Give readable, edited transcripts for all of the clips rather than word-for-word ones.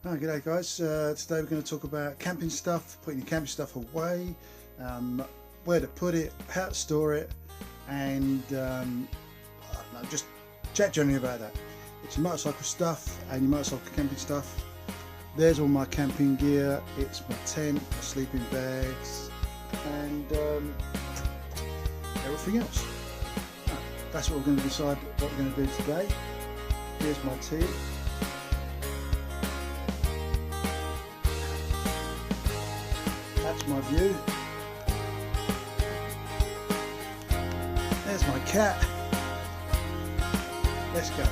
Oh, g'day guys. Today we're going to talk about camping stuff, putting your camping stuff away, where to put it, how to store it, and I don't know, just chat generally about that. It's your motorcycle stuff and your motorcycle camping stuff. There's all my camping gear. It's my tent, my sleeping bags, and everything else. That's what we're going to decide what we're going to do today. Here's my tea. That's my view. There's my cat. Let's go.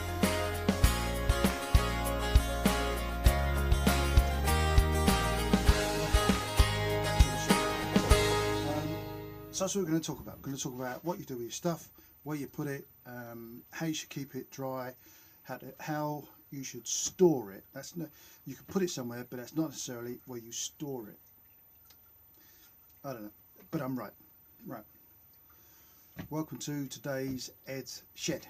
So that's what we're going to talk about. We're going to talk about what you do with your stuff, where you put it, how you should keep it dry, how you should store it. That's no, you can put it somewhere, but that's not necessarily where you store it. I don't know, but I'm right. Right. Welcome to today's Ed's Shed.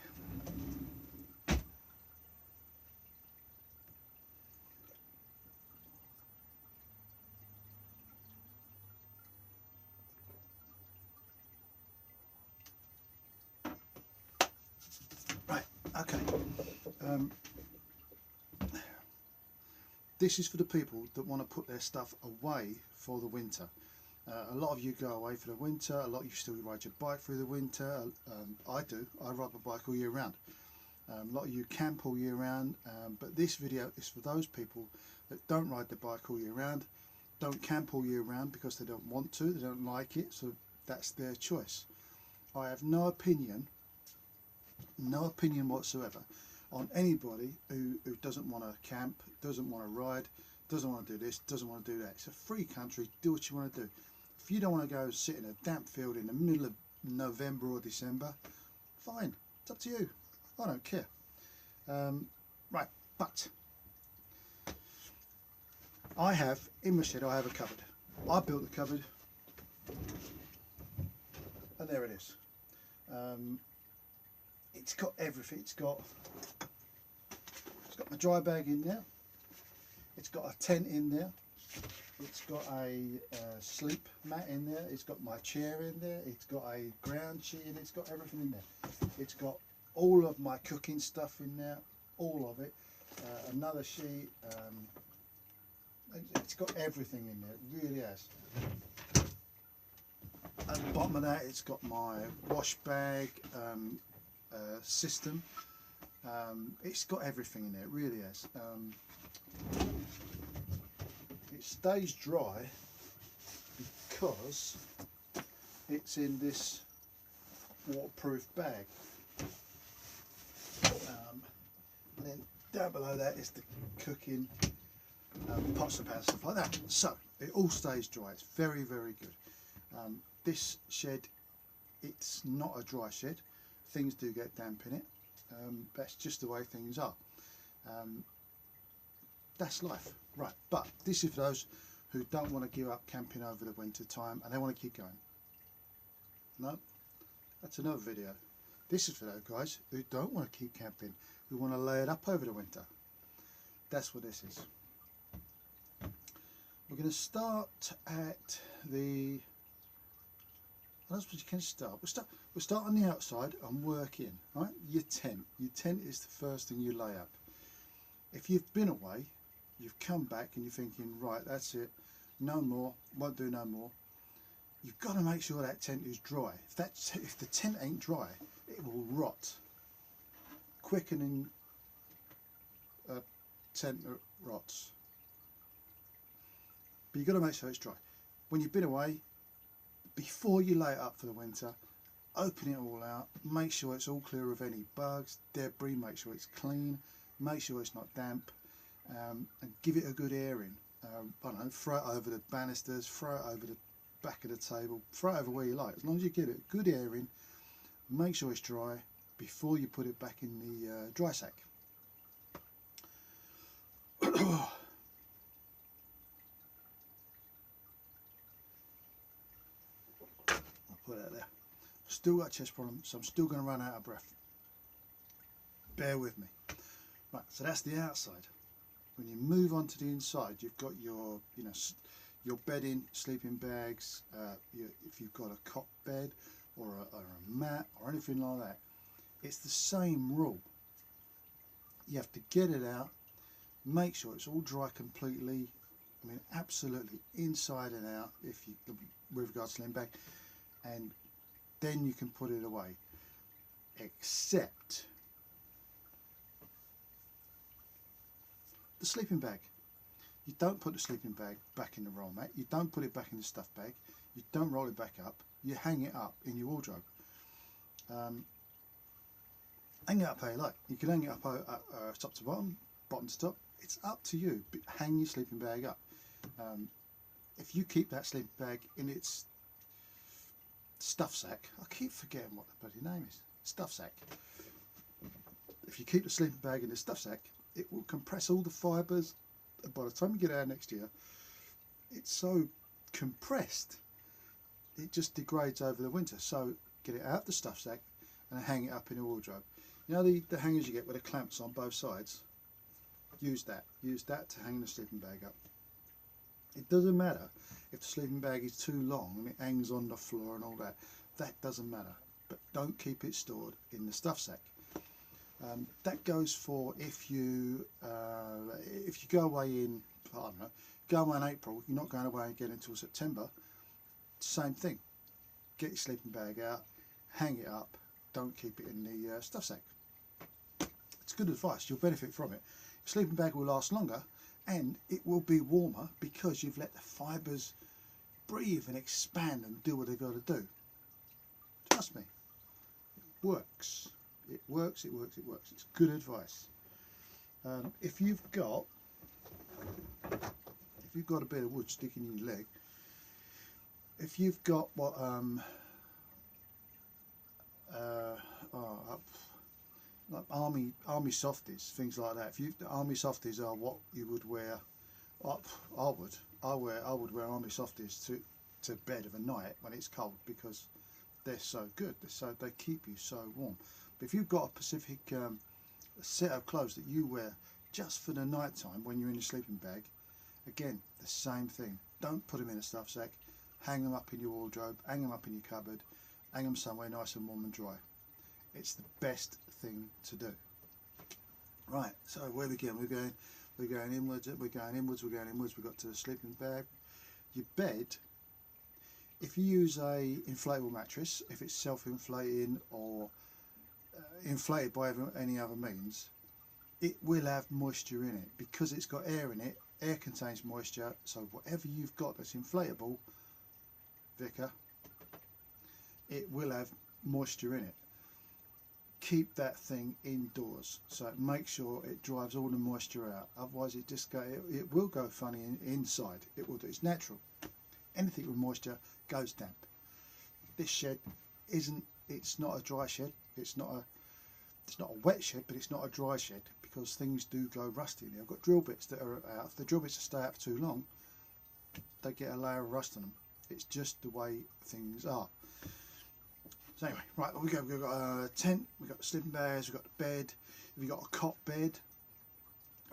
Right, okay. This is for the people that want to put their stuff away for the winter. A lot of you go away for the winter, a lot of you still ride your bike through the winter. I do, I ride my bike all year round. A lot of you camp all year round, but this video is for those people that don't ride their bike all year round, don't camp all year round because they don't want to, they don't like it, so that's their choice. I have no opinion whatsoever on anybody who doesn't want to camp, doesn't want to ride, doesn't want to do this, doesn't want to do that. It's a free country, do what you want to do. If you don't want to go sit in a damp field in the middle of November or December, fine, it's up to you. I don't care. Right, but I have, in my shed, I have a cupboard. I built the cupboard, and there it is. It's got everything. It's got my dry bag in there. It's got a tent in there. It's got a sleep mat in there. It's got my chair in there. It's got a ground sheet, and it's got everything in there. It's got all of my cooking stuff in there, all of it. Another sheet. It's got everything in there. It really has. At the bottom of that, it's got my wash bag system. It's got everything in there. It really has. It stays dry because it's in this waterproof bag. And then down below that is the cooking pots and pans, stuff like that. So it all stays dry. It's very, very good. This shed, it's not a dry shed. Things do get damp in it. That's just the way things are. That's life, right? But this is for those who don't want to give up camping over the winter time and they want to keep going. No, that's another video. This is for those guys who don't want to keep camping, who want to lay it up over the winter. That's what this is. We're going to start at the. I don't suppose you can start. We'll start on the outside and work in. Right, your tent. Your tent is the first thing you lay up. If you've been away, you've come back and you're thinking, right, that's it, no more, won't do no more. You've got to make sure that tent is dry. If the tent ain't dry, it will rot quicker than a tent that rots. But you've got to make sure it's dry. When you've been away, before you lay it up for the winter, open it all out, make sure it's all clear of any bugs, debris, make sure it's clean, make sure it's not damp, and give it a good airing. I don't know, throw it over the banisters, throw it over the back of the table, throw it over where you like. As long as you give it a good airing, make sure it's dry before you put it back in the dry sack. I'll put it out there. Still got a chest problem, so I'm still going to run out of breath. Bear with me. Right, so that's the outside. when you move on to the inside, you've got your, you know, your bedding, sleeping bags, if you've got a cot bed or a mat or anything like that, it's the same rule. You have to get it out, make sure it's all dry completely, I mean absolutely inside and out, if you, with regards to sleeping bag, and then you can put it away. Except the sleeping bag. You don't put the sleeping bag back in the roll mat, you don't put it back in the stuff bag, you don't roll it back up, you hang it up in your wardrobe. Hang it up how you like. You can hang it up top to bottom, bottom to top. It's up to you, but hang your sleeping bag up. If you keep that sleeping bag in its stuff sack, I keep forgetting what the bloody name is, stuff sack. If you keep the sleeping bag in the stuff sack, it will compress all the fibres. By the time you get out next year, it's so compressed, it just degrades over the winter. So get it out of the stuff sack and hang it up in a wardrobe. You know the hangers you get with the clamps on both sides? Use that to hang the sleeping bag up. It doesn't matter if the sleeping bag is too long and it hangs on the floor and all that. That doesn't matter, but don't keep it stored in the stuff sack. That goes for if you go away in, I don't know, go away in April, you're not going away again until September. Same thing. Get your sleeping bag out, hang it up, don't keep it in the stuff sack. It's good advice, you'll benefit from it. Your sleeping bag will last longer and it will be warmer because you've let the fibres breathe and expand and do what they've got to do. Trust me, it works. It works, it works, it works. It's good advice. If you've got a bit of wood sticking in your leg, if you've got what like army softies, things like that. If the army softies are what you would wear, I would wear army softies to bed of a night when it's cold, because they're so good. They keep you so warm. But if you've got a specific set of clothes that you wear just for the night time when you're in your sleeping bag, again the same thing. Don't put them in a stuff sack. Hang them up in your wardrobe, hang them up in your cupboard, hang them somewhere nice and warm and dry. It's the best thing to do. Right, so where are we going? We're going inwards, we're going inwards. We've got to the sleeping bag. Your bed, if you use a inflatable mattress, if it's self-inflating or inflated by any other means, it will have moisture in it because it's got air in it. Air contains moisture, so whatever you've got that's inflatable, Vicar, it will have moisture in it. Keep that thing indoors, so make sure it drives all the moisture out. Otherwise, it will go funny inside. It will do. It's natural. Anything with moisture goes damp. This shed isn't. It's not a dry shed. It's not a wet shed, but it's not a dry shed because things do go rusty. I've got drill bits that are out. If the drill bits stay out for too long, they get a layer of rust on them. It's just the way things are. So anyway, right, we've got a tent, we've got the sleeping bags, we've got the bed. If you've got a cot bed,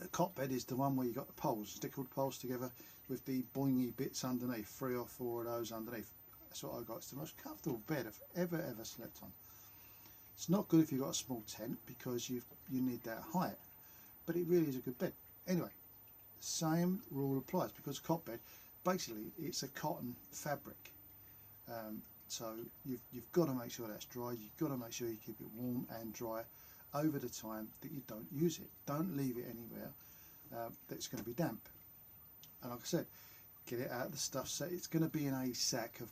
a cot bed is the one where you've got the poles, stick all the poles together with the boingy bits underneath, 3 or 4 of those underneath. That's what I got. It's the most comfortable bed I've ever slept on. It's not good if you've got a small tent because you need that height, but it really is a good bed. Anyway, same rule applies because cot bed, basically it's a cotton fabric. So you've got to make sure that's dry. You've got to make sure you keep it warm and dry over the time that you don't use it. Don't leave it anywhere that's going to be damp. And like I said, get it out of the stuff set. It's going to be in a sack of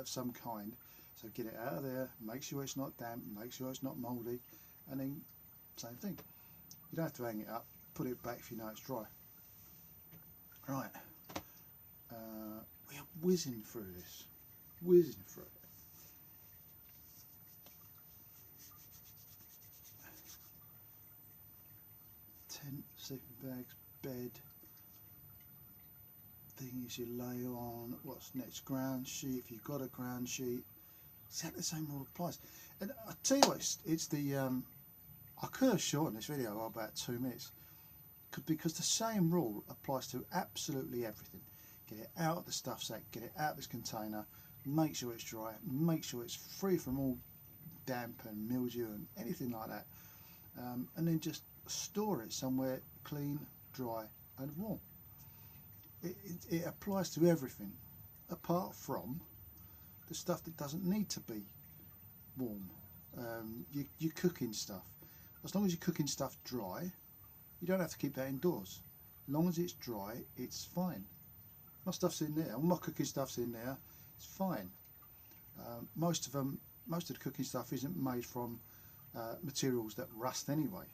some kind. So get it out of there, make sure it's not damp, make sure it's not mouldy, and then same thing. You don't have to hang it up, put it back if you know it's dry. Right, we are whizzing through this, whizzing through it. Tent, sleeping bags, bed, things you lay on, what's next, ground sheet, if you've got a ground sheet. Exactly the same rule applies. And I'll tell you what, it's the I could have shortened this video by about 2 minutes. because the same rule applies to absolutely everything. Get it out of the stuff sack, get it out of this container, make sure it's dry, make sure it's free from all damp and mildew and anything like that, and then just store it somewhere clean, dry and warm. It applies to everything apart from the stuff that doesn't need to be warm. Your cooking stuff, as long as you're cooking stuff dry, you don't have to keep that indoors. As long as it's dry, it's fine. My stuff's in there, all my cooking stuff's in there, it's fine. Most of the cooking stuff isn't made from materials that rust anyway.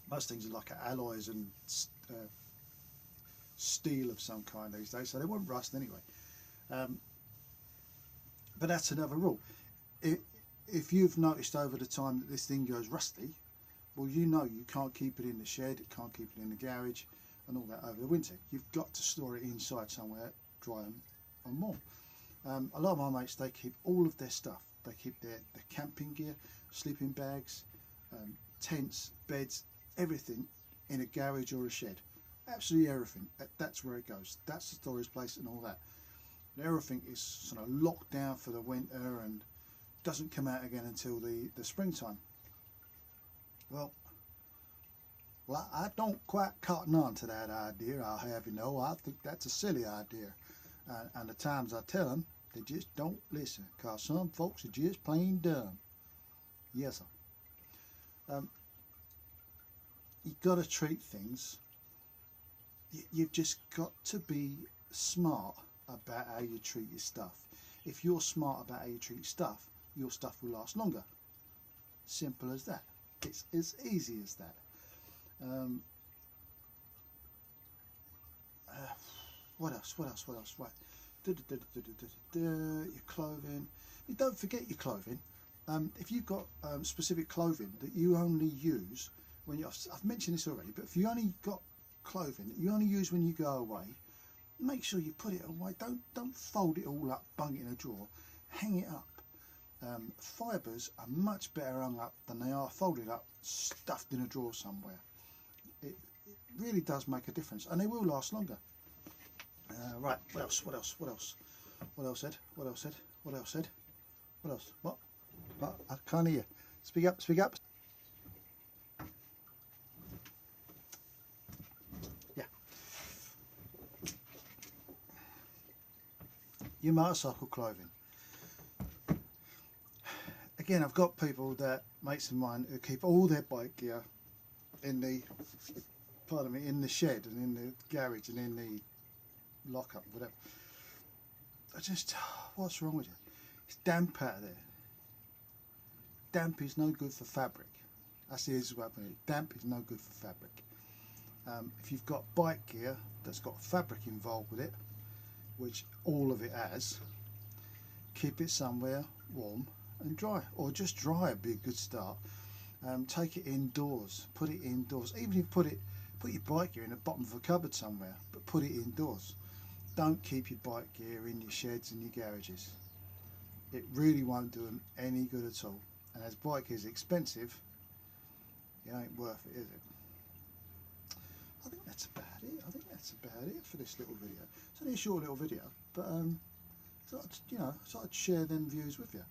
Most things are like alloys and steel of some kind these days, so they won't rust anyway. But that's another rule. If you've noticed over the time that this thing goes rusty, well, you know you can't keep it in the shed, you can't keep it in the garage and all that over the winter. You've got to store it inside somewhere dry and warm. A lot of my mates, they keep all of their stuff. They keep their camping gear, sleeping bags, tents, beds, everything in a garage or a shed. Absolutely everything. That's where it goes. That's the storage place and all that. And everything is sort of locked down for the winter and doesn't come out again until the springtime. Well, I don't quite cotton on to that idea, I'll have you know. I think that's a silly idea. And the times I tell them, they just don't listen, because some folks are just plain dumb. Yes, sir. You've got to treat things, you've just got to be smart about how you treat your stuff. If you're smart about how you treat your stuff will last longer. Simple as that. It's as easy as that. What else? Right. Your clothing. You don't forget your clothing. If you've got specific clothing that you only use when you, I've mentioned this already, but if you only got clothing that you only use when you go away, make sure you put it away. Don't fold it all up, bung it in a drawer. Hang it up. Fibres are much better hung up than they are folded up, stuffed in a drawer somewhere. It really does make a difference, and they will last longer. Right, what else? What else? What else said? What? I can't hear. Speak up. Yeah. Your motorcycle clothing. Again, I've got people that, mates of mine, who keep all their bike gear in the, in the shed and in the garage and in the lockup, whatever. What's wrong with you? It's damp out there. Damp is no good for fabric. That's the easiest way to put it. Damp is no good for fabric. If you've got bike gear that's got fabric involved with it, which all of it has, keep it somewhere warm and dry, or just dry would be a good start. Take it indoors, put it indoors. Even if you put your bike gear in the bottom of a cupboard somewhere, but put it indoors. Don't keep your bike gear in your sheds and your garages. It really won't do them any good at all. And as bike gear is expensive, it ain't worth it, is it? I think that's about it for this little video. It's only a short little video, but so I'd share them views with you.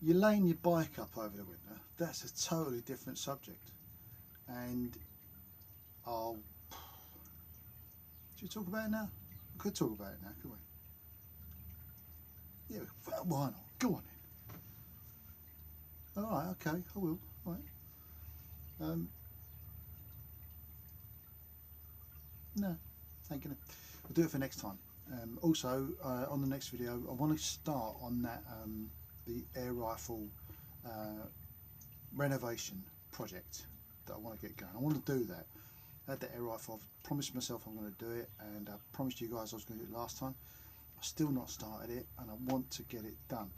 You're laying your bike up over the winter, that's a totally different subject. And should we talk about it now? We could talk about it now, could we? Yeah, well, why not? Go on then. Alright, okay, I will. All right. No, ain't gonna. We'll do it for next time. Also, on the next video, I want to start on that the air rifle renovation project that I want to get going. I want to do that. I had the air rifle. I've promised myself I'm going to do it, and I promised you guys I was going to do it last time. I've still not started it, and I want to get it done.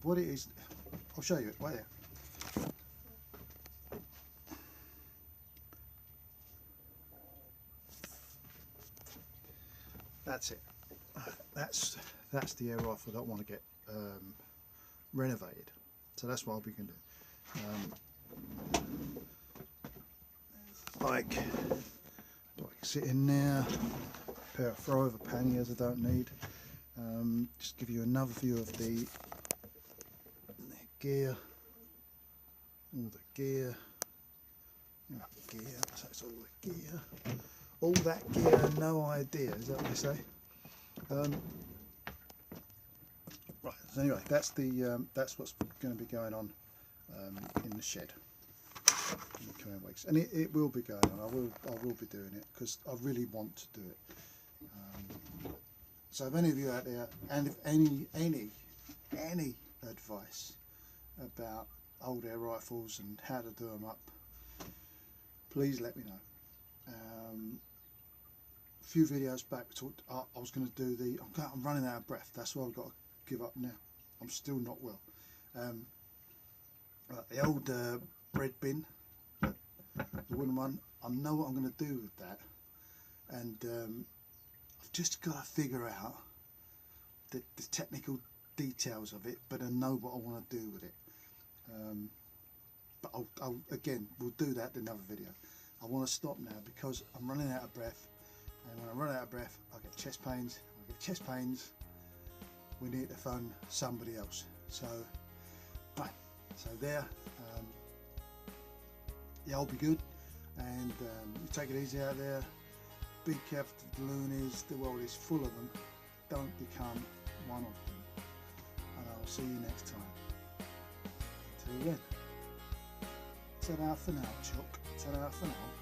What it is, I'll show you it right there. That's it. That's the air rifle that I want to get renovated. So that's what I'll be going to do. Like sit in there, a pair of throwover panniers I don't need. Just give you another view of the gear, all the gear, so it's all the gear, all that gear, no idea, is that what they say? Right, so anyway, that's what's going to be going on in the shed in the coming weeks, and it will be going on. I will be doing it because I really want to do it. So if any of you out there, and if any advice about old air rifles and how to do them up, please let me know. A few videos back I was going to do I'm running out of breath, that's why I've got to give up now. I'm still not well. The old bread bin, the wooden one, I know what I'm going to do with that, and I've just got to figure out the technical details of it, but I know what I want to do with it. But again, we'll do that in another video. I want to stop now because I'm running out of breath, and when I run out of breath I get chest pains. We need to phone somebody else. So right, so there, yeah, I'll be good, and you take it easy out there. Be careful with the loonies, the world is full of them. Don't become one of them, and I'll see you next time. Until then, ta-ra for now, Chuck. Ta-ra for now.